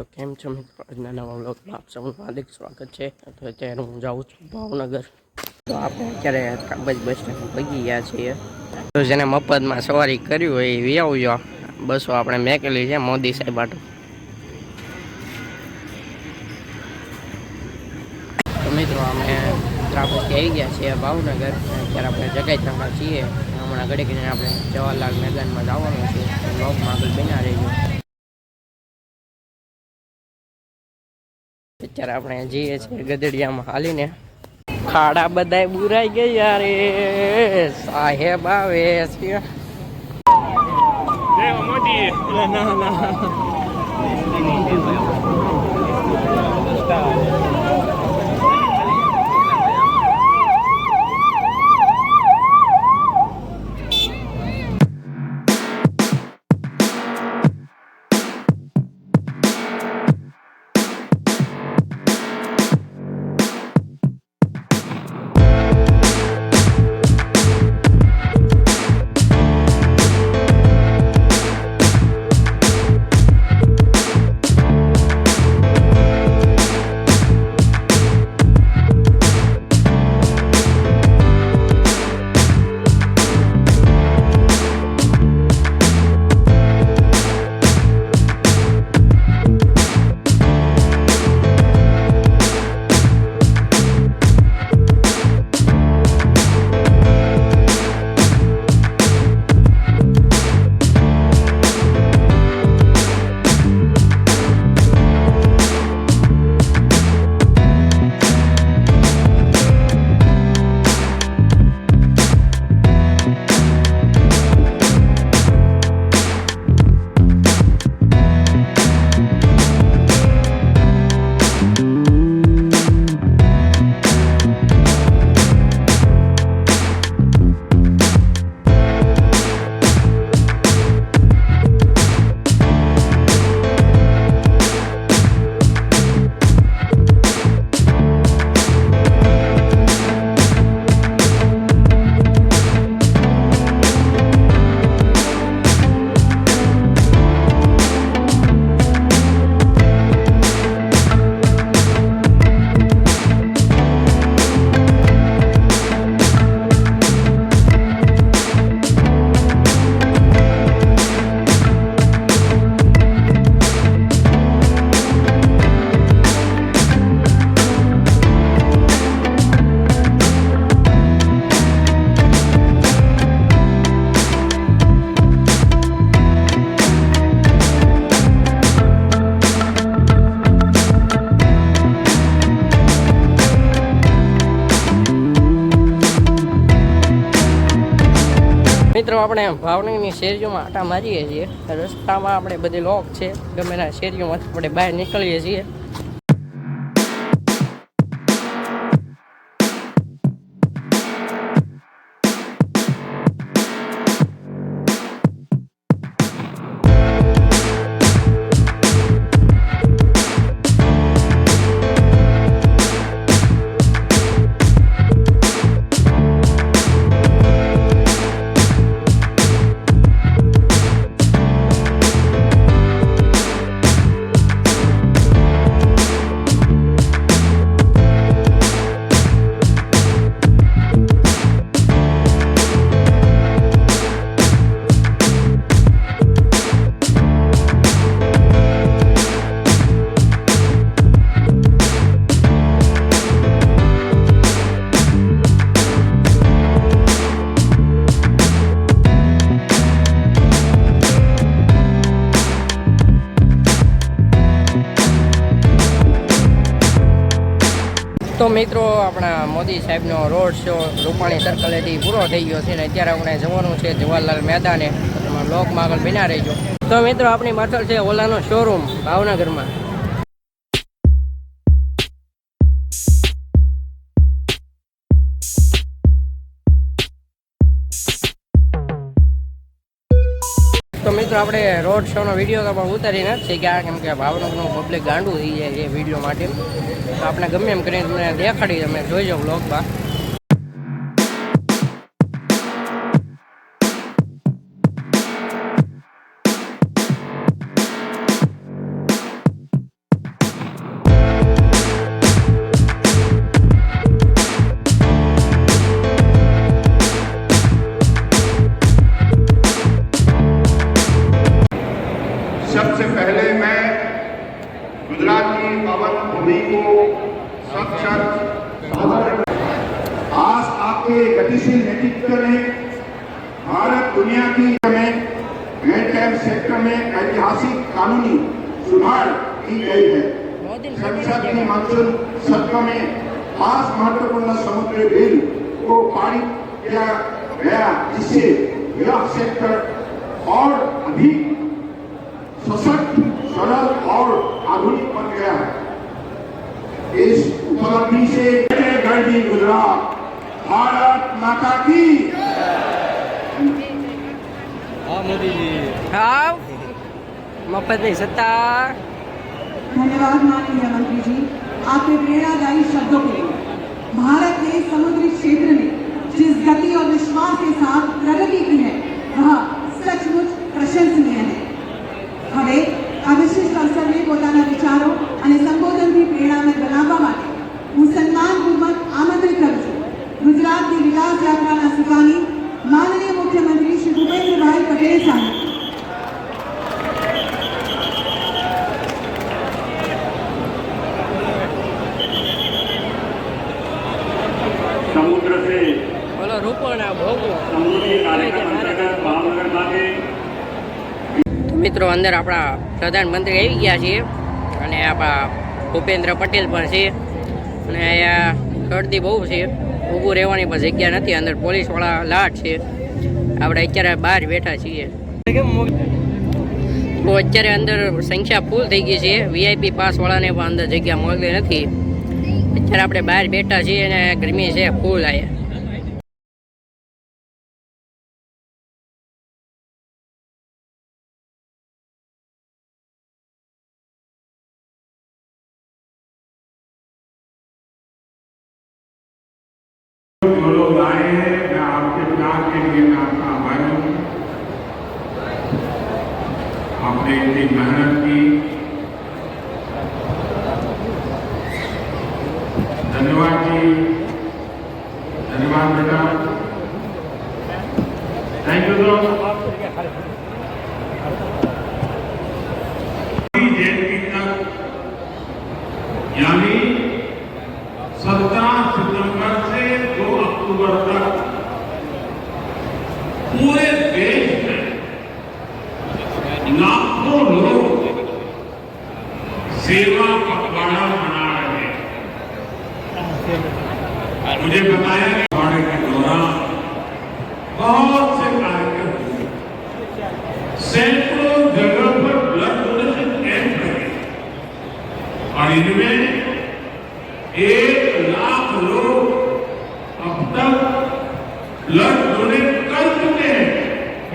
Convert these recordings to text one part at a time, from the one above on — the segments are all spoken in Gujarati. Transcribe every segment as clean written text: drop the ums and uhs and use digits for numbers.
તો કેમ છો મિત્રો, આજના નવા વ્લોગમાં આપ સૌનું હાર્દિક સ્વાગત છે। તો અત્યારે હું જાઉં છું ભાવનગર। તો આપણે અત્યારે ત્રાંબજ બસ સ્ટેન્ડ પહોંચી ગયા છીએ। તો જેને મફતમાં સવારી કરી હોય એ વી આવજો। બસો આપણે મેકેલી છે મોદી સાહેબ માટે। તો મિત્રો અમે ત્રાંબજથી આવી ગયા છીએ ભાવનગર। અત્યારે આપણે જગાઈ છીએ। હમણાં ઘડી કરીને આપણે જવાહરલાલ મેદાનમાં જવાનું છે। વ્લોગમાં આગળ બન્યા રહેજો। અત્યારે આપણે જઈએ છીએ ગધેડિયામાં હાલીને। ખાડા બધાય બુરાઈ ગયા રે, સાહેબ આવે છે। જય મોદી। ના ના મિત્રો, આપણે ભાવનગરની શેરીઓમાં આટા મારીએ છીએ। રસ્તામાં આપણે બધી લોક છે, ગમે ના શેરીઓમાંથી આપણે બહાર નીકળીએ છીએ। તો મિત્રો, આપણા મોદી સાહેબનો રોડ શો રૂપાણી સર્કલેથી પૂરો થઈ ગયો છે ને અત્યારે આપણે જવાનું છે જવાહરલાલ મેદાને। તમે બ્લોગમાં આગળ બન્યા રહેજો। તો મિત્રો, આપણી પાછળ છે ઓલાનો શોરૂમ ભાવનગરમાં। તો મિત્રો, આપણે રોડ શોનો વિડીયો તો પણ ઉતારી નથી ગયા, કેમ કે ભાવનગરનું પબ્લિક ગાંડું થઈ જાય છે વિડીયો માટે। તો આપણે ગમે એમ કરીને તમને દેખાડી, તમે જોઈજો બ્લોગમાં। दुनिया की में मैरीटाइम सेक्टर में ऐतिहासिक कानूनी सुधार की गई है। संसद की मानसून सत्र में 5 महत्वपूर्ण समुद्री बिल को पारित किया गया, जिससे यह सेक्टर और अधिक सशक्त, सरल और आधुनिक बन गया है। इस उपलब्धि से गर्दी गुजरात, भारत माता की। हाँ मोदी जी, हाँ मफत नहीं सत्ता। धन्यवाद माननीय मंत्री जी, आपके प्रेरणादायी शब्दों के लिए। भारत ने समुद्री क्षेत्र में जिस गति और विश्वास के साथ प्रगति की है, वह सचमुच प्रशंसनीय है। हमें આ વિશિષ્ટ અવસરને પોતાના વિચારો અને સંબોધનથી પ્રેરણામય બનાવવા માટે હું સન્માનપૂર્વક આમંત્રિત કરું છું ગુજરાતની વિકાસ યાત્રાના સુકાની માનનીય મુખ્યમંત્રી શ્રી ભૂપેન્દ્રભાઈ પટેલ સાહેબ। समुद्र से બોલો રૂપો ના ભોગવો समुद्री कार्यक्रम अंतर्गत भावनगर मार्गे મિત્રો અંદર આપણા પ્રધાનમંત્રી આવી ગયા છે અને આપણા ભૂપેન્દ્ર પટેલ પણ છે અને અહીંયા ગળદી બહુ છે, ઊભું રહેવાની પણ જગ્યા નથી, અંદર પોલીસવાળા લાટ છે। આપણે અત્યારે બહાર બેઠા છીએ તો અત્યારે અંદર સંખ્યા ફૂલ થઈ ગઈ છે, વીઆઈપી પાસવાળાને પણ અંદર જગ્યા મળતી નથી। અત્યારે આપણે બહાર બેઠા છીએ અને ગરમી છે ફૂલ અહીંયા। जो लोग आए हैं, मैं आपके प्यार के लिए मैं आपका आभारी हूँ। आपने इतनी मेहनत की, धन्यवाद जी, धन्यवाद बेटा, थैंक यू दोस्त। जयंती तक यानी 17 सितंबर से 2 अक्टूबर तक पूरे देश में लाखों लोग सेवा पखवाड़ा मना रहे हैं। मुझे बताया कि पखवाड़े के दौरान बहुत से कार्यक्रम हुए, सैकड़ों जगह पर ब्लड डोनेशन कैंप लगे और इनमें 1 लाख लोग अब तक ब्लड डोनेट कर चुके हैं।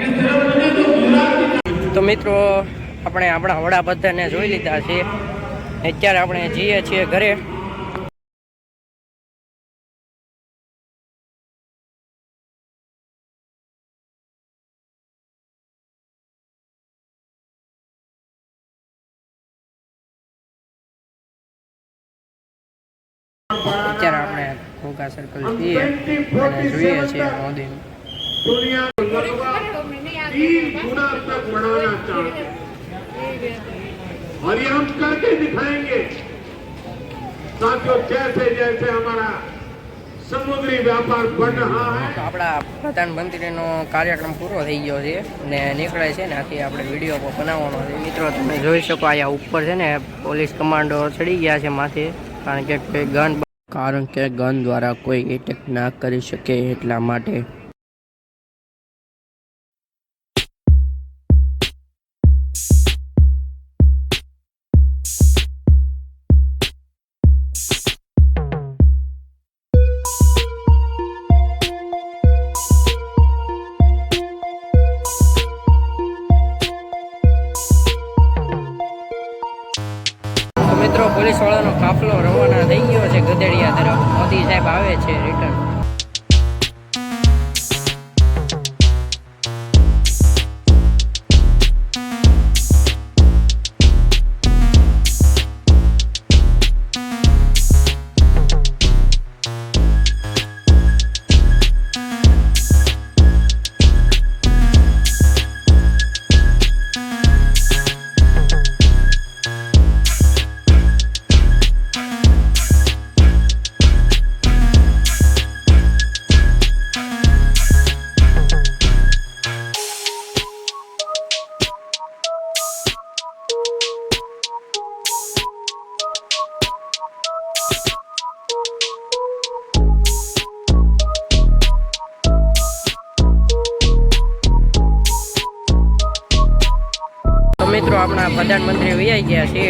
ये सिर्फ मुझे तो गुजरात की તો મિત્રો આપણે આપણા વડાપ્રધાનને જોઈ લીધા છે, અત્યારે આપણે જઈએ છીએ ઘરે। અત્યારે આપણે ઘોઘા સર્કલ છીએ અને જોઈએ છીએ મોદી। दुनिया को लगभग 3 गुना तक बढ़ाना चाहते हैं और ये हम करके दिखाएंगे साथियों। जैसे जैसे हमारा समुद्री व्यापार बढ़ रहा है, તો આપણા પ્રધાનમંત્રીનો કાર્યક્રમ પૂરો થઈ ગયો છે ને નીકળે છે ને આથી આપણે વિડીયો બનાવવાનો છે। મિત્રો તમે જોઈ શકો અહીંયા ઉપર છે ને પોલીસ કમાન્ડો ચડી ગયા છે માથે, કારણ કે ગન દ્વારા કોઈ એટેક ના કરી શકે એટલા માટે। મિત્રો પોલીસવાળાનો કાફલો રવાના થઈ ગયો છે ગધેડિયા તરફ। મોદી સાહેબ આવે છે રિટર્ન। મિત્રો આપણા પ્રધાનમંત્રી વૈયા ગયા છે.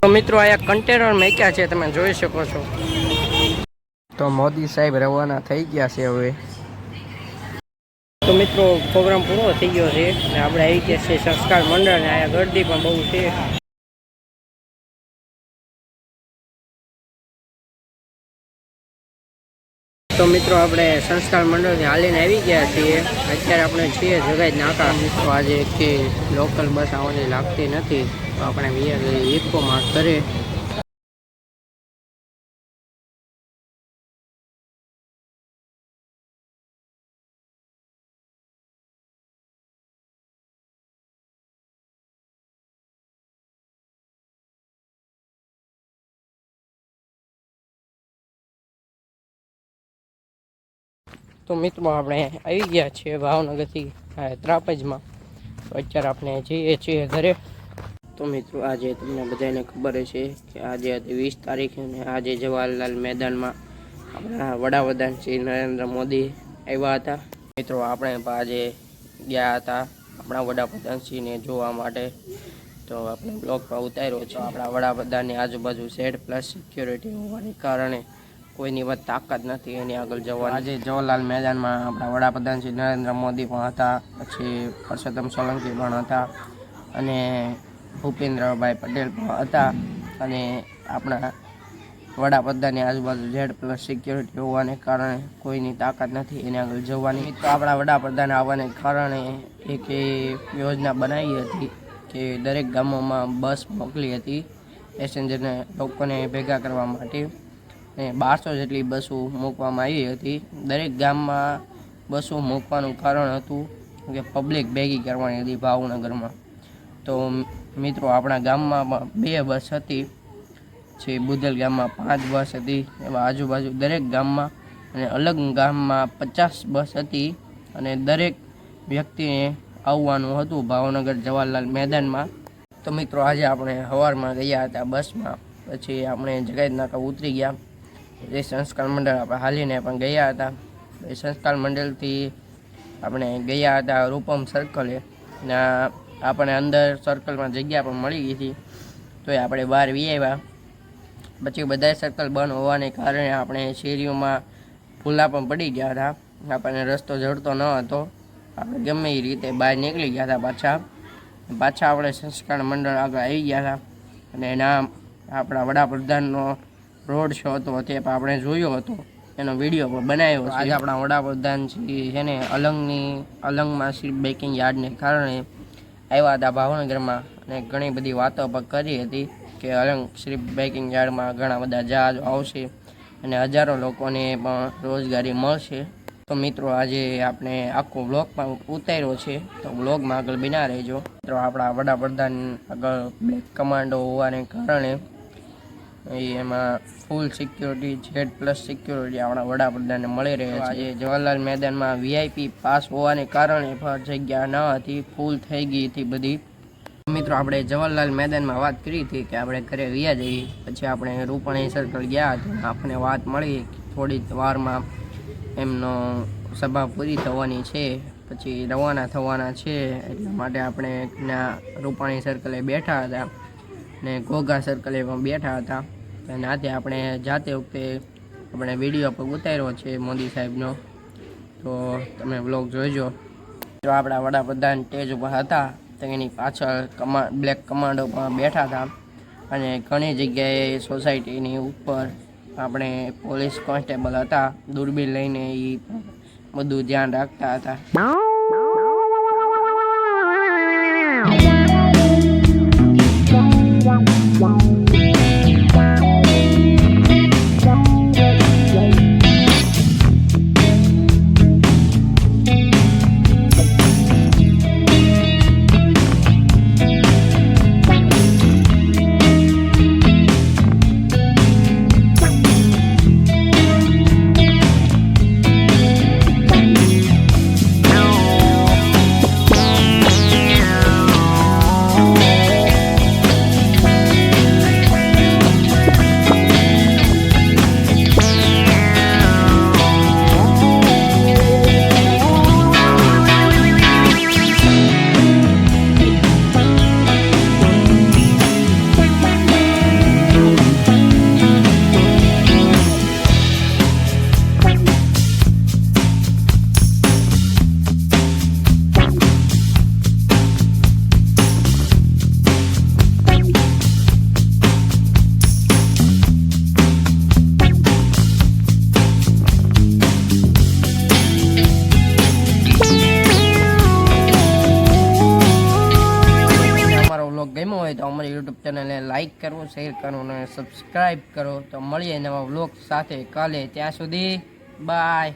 તો મિત્રો અહીંયા કન્ટેનર મૂક્યા છે, તમે જોઈ શકો છો. તો મોદી સાહેબ રવાના થઈ ગયા છે હવે. તો મિત્રો પ્રોગ્રામ પૂરો થઈ ગયો છે અને આપણે આવી ગયા છે સંસ્કાર મંડળ, અને અહીંયા ગરદી પણ બહુ છે. તો મિત્રો આપણે સંસ્કાર મંડળથી હાલીને આવી ગયા છીએ. અત્યારે આપણે છીએ જગાઈ નાકા. મિત્રો આજે કે લોકલ બસ આવવાની લાગતી નથી, તો આપણે ઇકોમાં કરે. તો મિત્રો આપણે આવી ગયા છીએ ભાવનગરથી ત્રાપજમાં. તો અત્યારે આપણે જઈએ છીએ ઘરે. તો મિત્રો આજે તમને બધાને ખબર છે કે આજે હતી 20 તારીખ અને આજે જવાહરલાલ મેદાનમાં આપણા વડાપ્રધાન શ્રી નરેન્દ્ર મોદી આવ્યા હતા. મિત્રો આપણે આજે ગયા હતા આપણા વડાપ્રધાનશ્રીને જોવા માટે. તો આપણે બ્લોગમાં ઉતાર્યો છે. આપણા વડાપ્રધાનની આજુબાજુ Z+ સિક્યોરિટી હોવાને કારણે કોઈની વાત તાકાત નથી એની આગળ જવા. આજે જવાહરલાલ મેદાનમાં આપણા વડાપ્રધાન શ્રી નરેન્દ્ર મોદી પણ હતા, પછી પરસોત્તમ સોલંકી પણ હતા, અને ભૂપેન્દ્રભાઈ પટેલ પણ હતા. અને આપણા વડાપ્રધાનની આજુબાજુ Z+ સિક્યોરિટી હોવાને કારણે કોઈની તાકાત નથી એની આગળ જવાની. તો આપણા વડાપ્રધાન આવવાને કારણે એક યોજના બનાવી હતી કે દરેક ગામોમાં બસ મોકલી હતી પેસેન્જરને, લોકોને ભેગા કરવા માટે. 1200 જેટલી બસો મૂકવામાં આવી હતી. દરેક ગામમાં બસો મૂકવાનું કારણ હતું કે પબ્લિક ભેગી કરવાની હતી ભાવનગરમાં. તો મિત્રો આપણા ગામમાં 2 બસ હતી, જે બુધેલ ગામમાં 5 બસ હતી, એવા આજુબાજુ દરેક ગામમાં, અને અલગ ગામમાં 50 બસ હતી. અને દરેક વ્યક્તિને આવવાનું હતું ભાવનગર જવાહરલાલ મેદાનમાં. તો મિત્રો આજે આપણે સવારમાં ગયા હતા બસમાં, પછી આપણે જગાઈ નાકા ઉતરી ગયા. એ સંસ્કાર મંડળ આપણે હાલીને પણ ગયા હતા. એ સંસ્કાર મંડળથી આપણે ગયા હતા રૂપમ સર્કલે. ને આપણે અંદર સર્કલમાં જગ્યા પણ મળી ગઈ હતી, તો આપણે બહાર વી આવ્યા. પછી બધા સર્કલ બંધ હોવાને કારણે આપણે શેરીઓમાં ભૂલા પણ પડી ગયા હતા. આપણને રસ્તો જડતો ન હતો, આપણે ગમે એ રીતે બહાર નીકળી ગયા હતા. પાછા આપણે સંસ્કાર મંડળ આગળ આવી ગયા હતા. અને એના આપણા વડાપ્રધાનનો રોડ શો હતો તે પણ આપણે જોયો હતો, એનો વિડીયો પણ બનાવ્યો છે. આજે આપણા વડાપ્રધાન છે ને અલંગમાં શ્રી બેકિંગ યાર્ડને કારણે આવ્યા હતા ભાવનગરમાં, અને ઘણી બધી વાતો પણ કરી હતી કે અલંગ શ્રી બેકિંગ યાર્ડમાં ઘણા બધા જહાજો આવશે અને હજારો લોકોને પણ રોજગારી મળશે. તો મિત્રો આજે આપણે આખો બ્લોગમાં ઉતાર્યો છે, તો બ્લોગમાં આગળ બના રહેજો. મિત્રો આપણા વડાપ્રધાન આગળ બ્લેક કમાન્ડો હોવાને કારણે એમાં ફૂલ સિક્યોરિટી Z+ સિક્યોરિટી આપણા વડાપ્રધાનને મળી રહે છે. આજે જવાહરલાલ મેદાનમાં VIP પાસ હોવાને કારણે પણ જગ્યા ન હતી, ફૂલ થઈ ગઈ હતી બધી. મિત્રો આપણે જવાહરલાલ મેદાનમાં વાત કરી હતી કે આપણે ઘરે વ્યા જઈએ. પછી આપણે રૂપાણી સર્કલ ગયા હતા, આપણને વાત મળી થોડી વારમાં એમનો સભા પૂરી થવાની છે, પછી રવાના થવાના છે. એટલા માટે આપણે રૂપાણી સર્કલે બેઠા હતા ને ઘોઘા સર્કલે પણ બેઠા હતા. અને આજે આપણે જાતે વખતે આપણે વિડીયો પર ઉતાર્યો છે મોદી સાહેબનો, તો તમે બ્લોગ જોઈજો. જો આપણા વડાપ્રધાન સ્ટેજ ઉપર હતા, તો એની પાછળ બ્લેક કમાન્ડો પણ બેઠા હતા. અને ઘણી જગ્યાએ સોસાયટીની ઉપર આપણે પોલીસ કોન્સ્ટેબલ હતા, દૂરબીન લઈને એ બધું ધ્યાન રાખતા હતા. તો અમારી યુટ્યુબ ચેનલને લાઇક કરો, શેર કરો અને સબસ્ક્રાઈબ કરો. તો મળીએ નવા વ્લોગ સાથે કાલે. ત્યાં સુધી બાય.